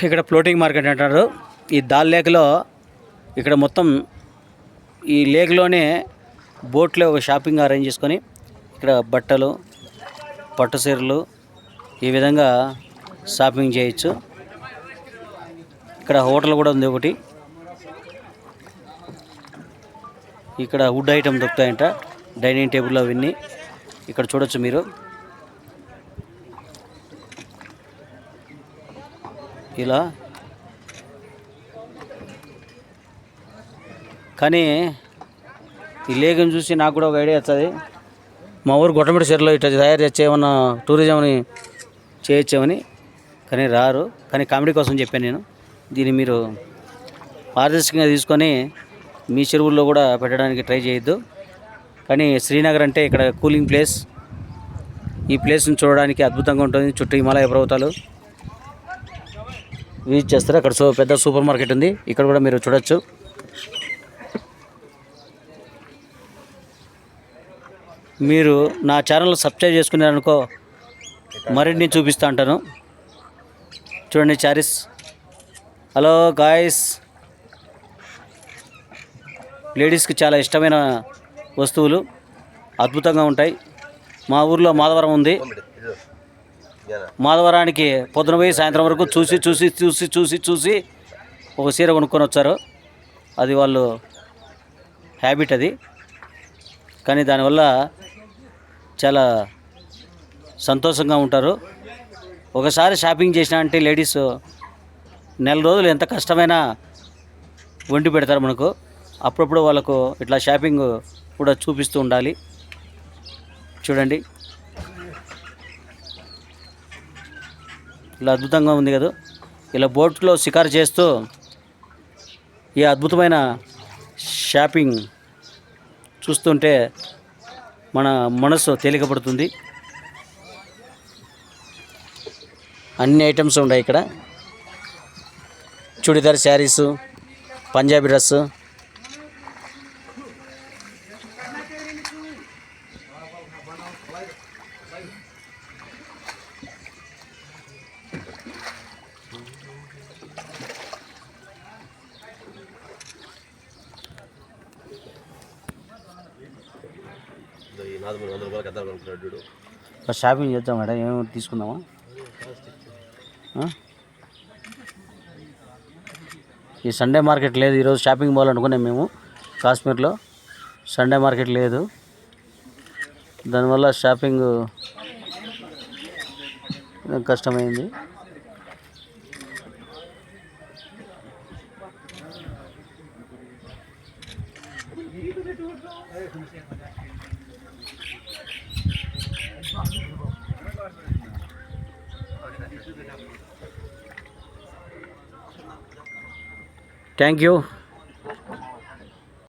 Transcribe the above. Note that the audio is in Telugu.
ఇక్కడ ఫ్లోటింగ్ మార్కెట్ అంటారు. ఈ దాల్ లేక్లో ఇక్కడ మొత్తం ఈ లేక్లోనే బోట్లో ఒక షాపింగ్ అరేంజ్ చేసుకొని ఇక్కడ బట్టలు, పట్టు చీరలు ఈ విధంగా షాపింగ్ చేయొచ్చు. ఇక్కడ హోటల్ కూడా ఉంది ఒకటి. ఇక్కడ వుడ్ ఐటమ్ దొరుకుతాయంట, డైనింగ్ టేబుల్ అవన్నీ ఇక్కడ చూడొచ్చు మీరు. ఇలా కానీ ఈ లేఖను చూసి నాకు కూడా ఒక ఐడియా వస్తుంది. మా ఊరు గొట్టమిడి చెరువులో ఇట్లా తయారు చేస్తే ఏమన్నా టూరిజంని చేయొచ్చామని, కానీ రారు. కానీ కామెడీ కోసం చెప్పాను నేను. దీన్ని మీరు పారదర్శకంగా తీసుకొని మీ చెరువుల్లో కూడా పెట్టడానికి ట్రై చేయొద్దు. కానీ శ్రీనగర్ అంటే ఇక్కడ కూలింగ్ ప్లేస్. ఈ ప్లేస్ని చూడడానికి అద్భుతంగా ఉంటుంది. చుట్టూ హిమాలయ పర్వతాలు విజిట్ చేస్తారు. అక్కడ పెద్ద సూపర్ మార్కెట్ ఉంది, ఇక్కడ కూడా మీరు చూడొచ్చు. మీరు నా ఛానల్ సబ్స్క్రైబ్ చేసుకున్నారనుకో మరిన్ని చూపిస్తూ ఉంటాను. చూడండి చారీస్. హలో గాయస్, లేడీస్కి చాలా ఇష్టమైన వస్తువులు అద్భుతంగా ఉంటాయి. మా ఊర్లో మాధవరం ఉంది. మాధవరానికి పొద్దున పోయి సాయంత్రం వరకు చూసి చూసి చూసి చూసి చూసి ఒక చీర కొనుక్కొని వచ్చారు. అది వాళ్ళు హ్యాబిట్ అది. కానీ దానివల్ల చాలా సంతోషంగా ఉంటారు. ఒకసారి షాపింగ్ చేసినా అంటే లేడీస్ నెల రోజులు ఎంత కష్టమైనా వండి పెడతారు మనకు. అప్పుడప్పుడు వాళ్ళకు ఇట్లా షాపింగ్ కూడా చూపిస్తూ ఉండాలి. చూడండి ఇలా అద్భుతంగా ఉంది కదా. ఇలా బోట్లో షికారు చేస్తూ ఈ అద్భుతమైన షాపింగ్ చూస్తుంటే మన మనసు తేలికపడుతుంది. అన్ని ఐటమ్స్ ఉన్నాయి ఇక్కడ. చుడిదార్ శారీసు, పంజాబీ డ్రెస్సు, షాపింగ్ చేద్దాం మేడం. ఏమేమి తీసుకుందామా? ఈ సండే మార్కెట్ లేదు. ఈరోజు షాపింగ్ పోవాలనుకున్నాం మేము. కాశ్మీర్లో సండే మార్కెట్ లేదు, దానివల్ల షాపింగ్ కష్టమైంది. Thank you.